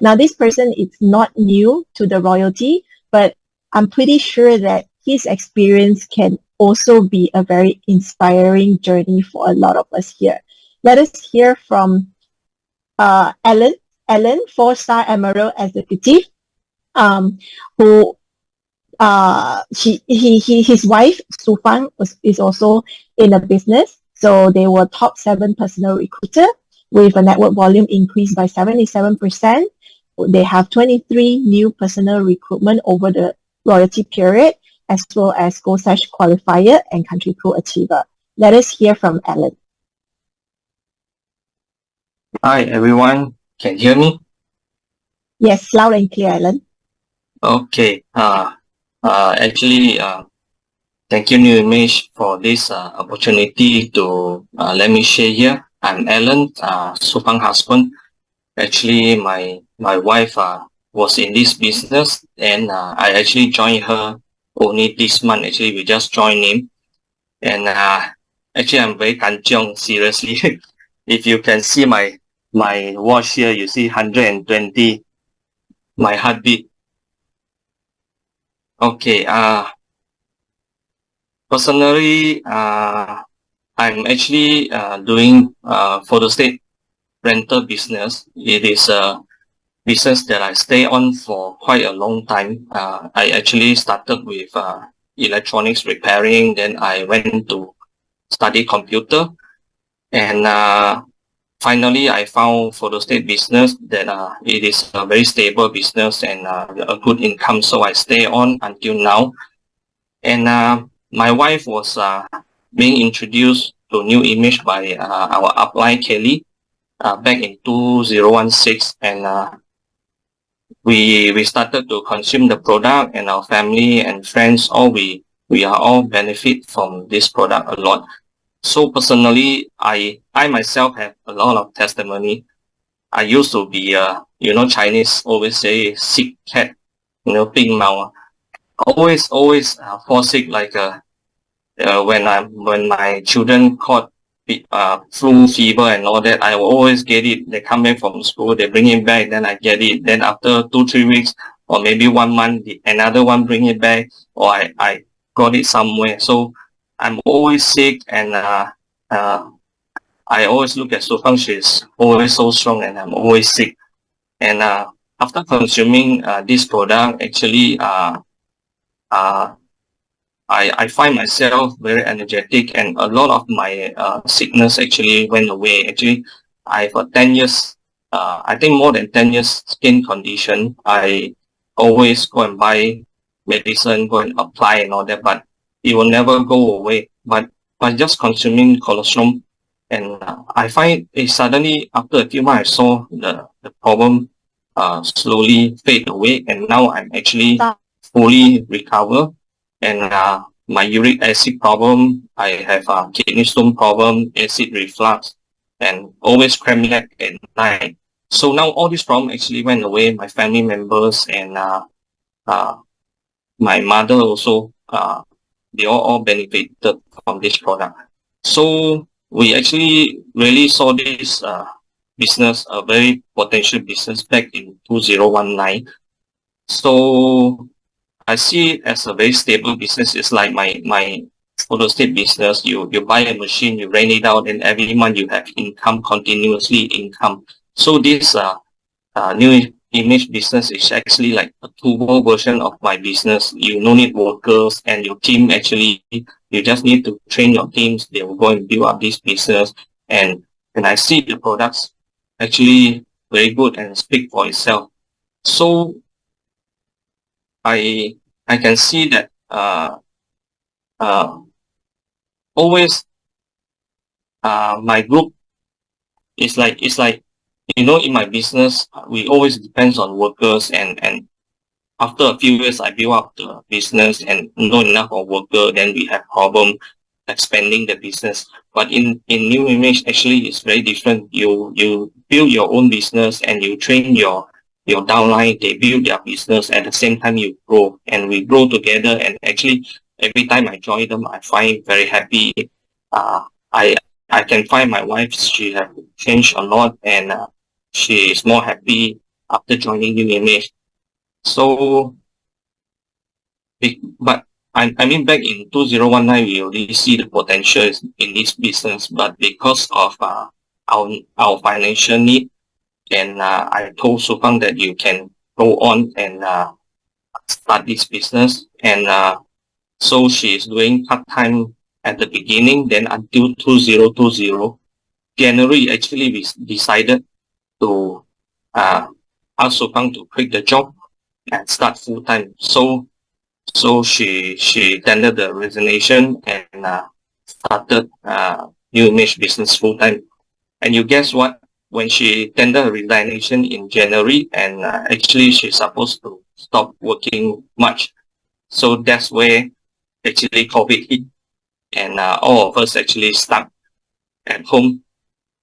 Now, this person is not new to the royalty, but I'm pretty sure that his experience can also be a very inspiring journey for a lot of us here. Let us hear from Ellen. Ellen, 4-star Emerald Executive, who his wife Su Fang is also in a business. So they were top 7 personal recruiter with a network volume increased by 77%. They have 23 new personal recruitment over the royalty period, as well as Gold Sash Qualifier and Country Pro Achiever. Let us hear from Ellen. Hi everyone, can you hear me? Yes, loud and clear, Ellen. Okay. Actually, thank you, New Image, for this opportunity to let me share here. I'm Alan, Supang husband. Actually, my wife was in this business, and I actually joined her only this month. Actually, we just joined him, and actually, I'm very kanchiong, seriously. If you can see my watch here, you see 120, my heartbeat. Okay. Personally, I'm actually doing photo state rental business. It is a business that I stay on for quite a long time. I actually started with electronics repairing, then I went to study computer, and finally I found photo state business that it is a very stable business and a good income, so I stay on until now. And my wife was being introduced to New Image by our upline Kelly back in 2016, and we started to consume the product, and our family and friends, we are all benefit from this product a lot. So personally, I myself have a lot of testimony. I used to be Chinese always say sick cat, big mouth, always fall sick, like when my children caught flu, fever, and all that, I will always get it. They come back from school, they bring it back, then I get it. Then after 2-3 weeks, or maybe 1 month, another one bring it back, or I got it somewhere. So I'm always sick, and I always look at Sufang. She's always so strong, and I'm always sick. And after consuming this product, actually, I find myself very energetic, and a lot of my sickness actually went away. Actually, I have a 10 years, I think more than 10 years skin condition. I always go and buy medicine, go and apply and all that, but it will never go away. But by just consuming colostrum, and I find it suddenly, after a few months, I saw the problem slowly fade away, and now I'm actually fully recovered. And my uric acid problem, I have a kidney stone problem, acid reflux, and always cramp neck at night. So now all these problems actually went away. My family members and my mother also, they all benefited from this product. So we actually really saw this business, a very potential business, back in 2019. So I see it as a very stable business. It's like my photo state business. You buy a machine, you rent it out, and every month you have income, continuously income. So this New Image business is actually like a turbo version of my business. You no need workers, and your team actually, you just need to train your teams. They will go and build up this business. And I see the products actually very good and speak for itself. So I can see that always my group is like, in my business we always depends on workers, and after a few years I build up the business and not enough of worker, then we have problem expanding the business. But in New Image, actually it's very different. You build your own business, and you train your downline, they build their business, at the same time you grow, and we grow together. And actually every time I join them, I find very happy. I can find my wife, she has changed a lot, and she is more happy. after joining New Image. So, but I mean, back in 2019, we already see the potential in this business, but because of our financial need, and I told Supang that you can go on and start this business, and so she is doing part time at the beginning. Then until 2020 January, actually we decided to uh, ask Supang to quit the job and start full time. So she tendered the resignation and started New Image business full time. And you guess what? When she tendered her resignation in January, and actually she's supposed to stop working much. So that's where actually COVID hit, and all of us actually stuck at home.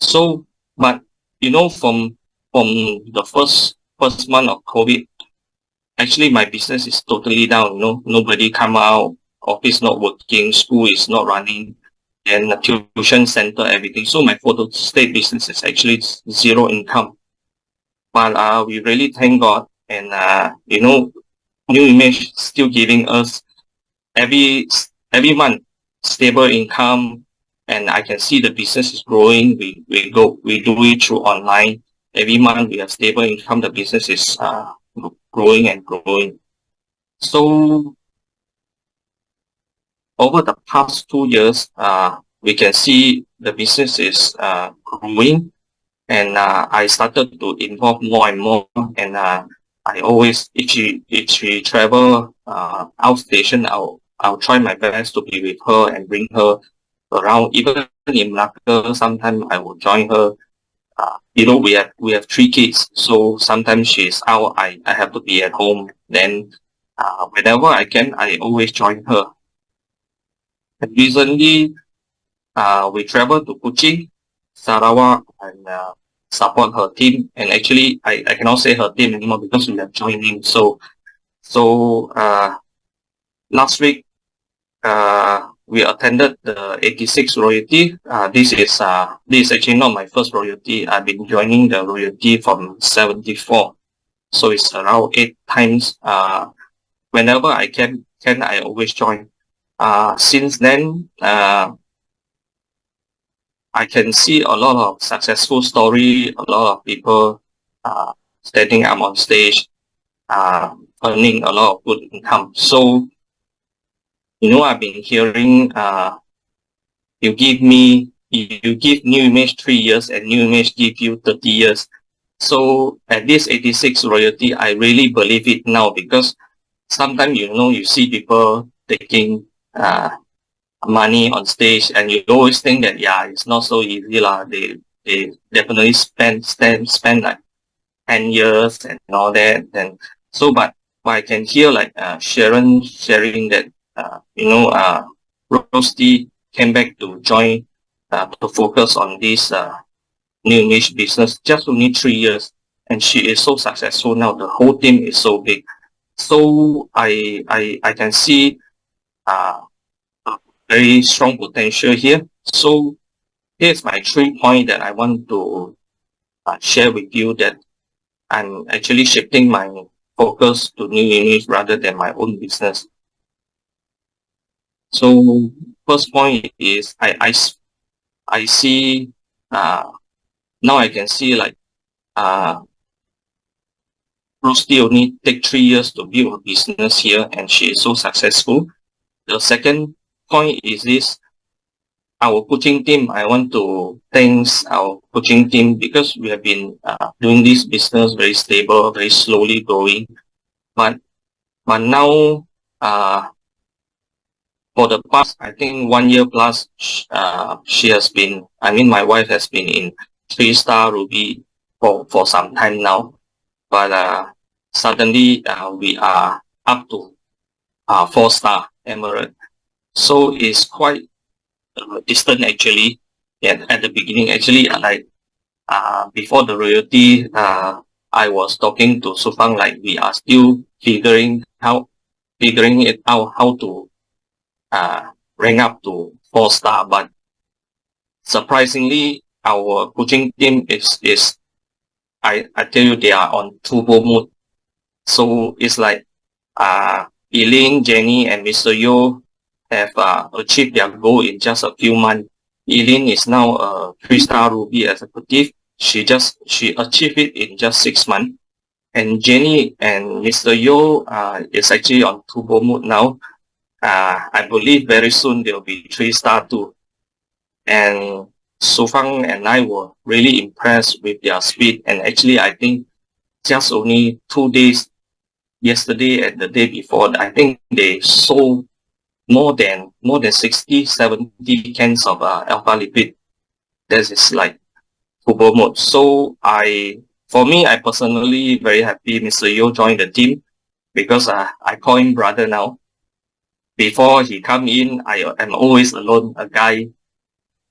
So, but from the first month of COVID, actually my business is totally down. Nobody come out, office not working, school is not running, and the tuition center, everything. So my photo state business is actually zero income. But we really thank God, and New Image still giving us every month stable income, and I can see the business is growing. We do it through online. Every month we have stable income. The business is growing and growing. So over the past 2 years, we can see the business is growing, and I started to involve more and more. And I always, if she travel outstation, I'll try my best to be with her and bring her around. Even in Malacca, sometimes I will join her. We have 3 kids, so sometimes she's out. I have to be at home. Then whenever I can, I always join her. And recently, we traveled to Kuching, Sarawak, and support her team. And actually, I cannot say her team anymore because we have joined in. So last week, we attended the 86 royalty. This is actually not my first royalty. I've been joining the royalty from 74. So it's around 8 times. Whenever I can I always join. Since then, I can see a lot of successful story, a lot of people standing up on stage, earning a lot of good income. So, I've been hearing you give New Image 3 years and New Image give you 30 years. So at this 86 royalty, I really believe it now, because sometimes you see people taking money on stage, and you always think that it's not so easy lah. They definitely spend like 10 years and all that. And so, but I can hear like Sharon sharing that Rosti came back to join to focus on this new niche business just only 3 years, and she is so successful now. The whole team is so big. So I can see very strong potential here. So here's my 3 points that I want to share with you, that I'm actually shifting my focus to new units rather than my own business. So first point is I see now I can see like Rusty only take 3 years to build a business here, and she is so successful. The second point is this: our coaching team. I want to thank our coaching team, because we have been doing this business very stable, very slowly growing. But now, for the past, I think 1 year plus, she has been, my wife has been in 3-star Ruby for some time now. But suddenly we are up to 4-star Emerald. So it's quite distant actually. And at the beginning, actually, before the royalty, I was talking to Supang, like we are still figuring it out how to rank up to 4-star. But surprisingly, our coaching team is I tell you, they are on turbo mode. So it's like Elaine, Jenny, and Mr. Yo have achieved their goal in just a few months. Elaine is now a 3-star Ruby executive. She achieved it in just 6 months. And Jenny and Mr. Yo is actually on turbo mode now. I believe very soon they'll be 3-star too. And Sufang and I were really impressed with their speed. And actually, I think just only 2 days, yesterday and the day before, I think they sold more than 60, 70 cans of alpha lipid. That is like turbo mode. So for me, I personally very happy Mr. Yo joined the team because I call him brother now. Before he come in, I am always alone, a guy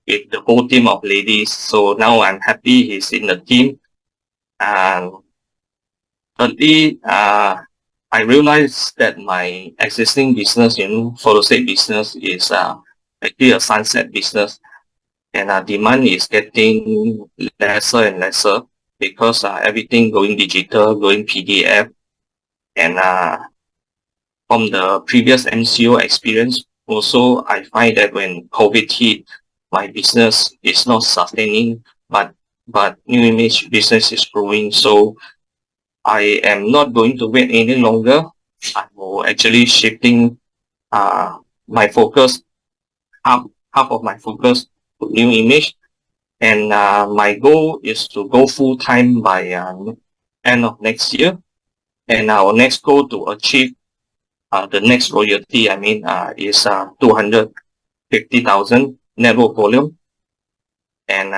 with the whole team of ladies. So now I'm happy he's in the team. And thirdly, I realized that my existing business, photo state business, is actually a sunset business, and demand is getting lesser and lesser because everything going digital, going PDF, and from the previous MCO experience, also I find that when COVID hit, my business is not sustaining, but new image business is growing. So I am not going to wait any longer. I will actually shifting my focus, half of my focus to new image, and my goal is to go full time by end of next year. And our next goal to achieve the next royalty, is 250,000 network volume, and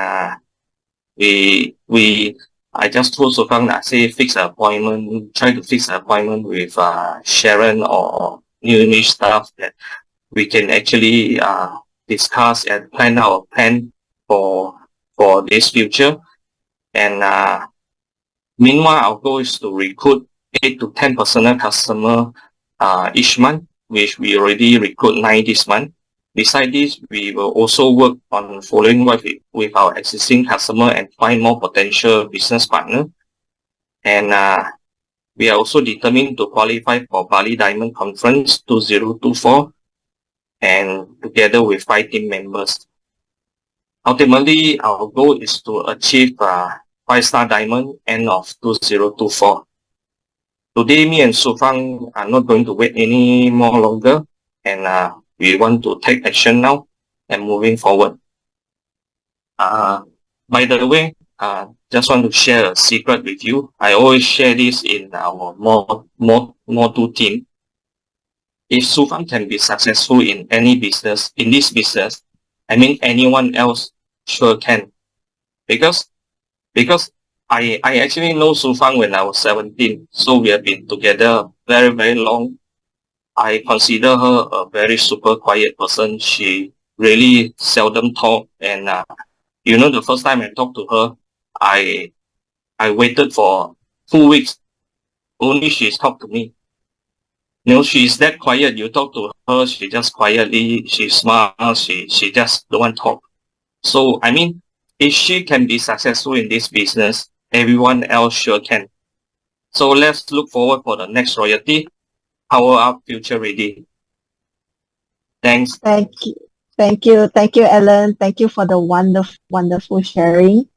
I just told Sofang that say fix an appointment, try to fix an appointment with Sharon or new image staff that we can actually discuss and plan our plan for this future. And meanwhile, our goal is to recruit 8 to 10 personal customer each month, which we already recruit 9 this month. Besides this, we will also work on following up with our existing customer and find more potential business partner. And we are also determined to qualify for Bali Diamond Conference 2024, and together with 5 team members. Ultimately, our goal is to achieve 5-star diamond end of 2024. Today, me and Sufang are not going to wait any more longer, and we want to take action now and moving forward. By the way, just want to share a secret with you. I always share this in our More2 team. If Sufang can be successful in any business, in this business, anyone else sure can. Because I actually know Sufang when I was 17, so we have been together very, very long. I consider her a very super quiet person. She really seldom talk, and the first time I talked to her, I waited for 2 weeks. Only she's talked to me. She's that quiet. You talk to her, she just quietly, she smiles, she just don't want to talk. So, if she can be successful in this business, everyone else sure can. So let's look forward for the next royalty. Power up, future ready. Thanks. Thank you. Thank you, Alan. Thank you for the wonderful sharing.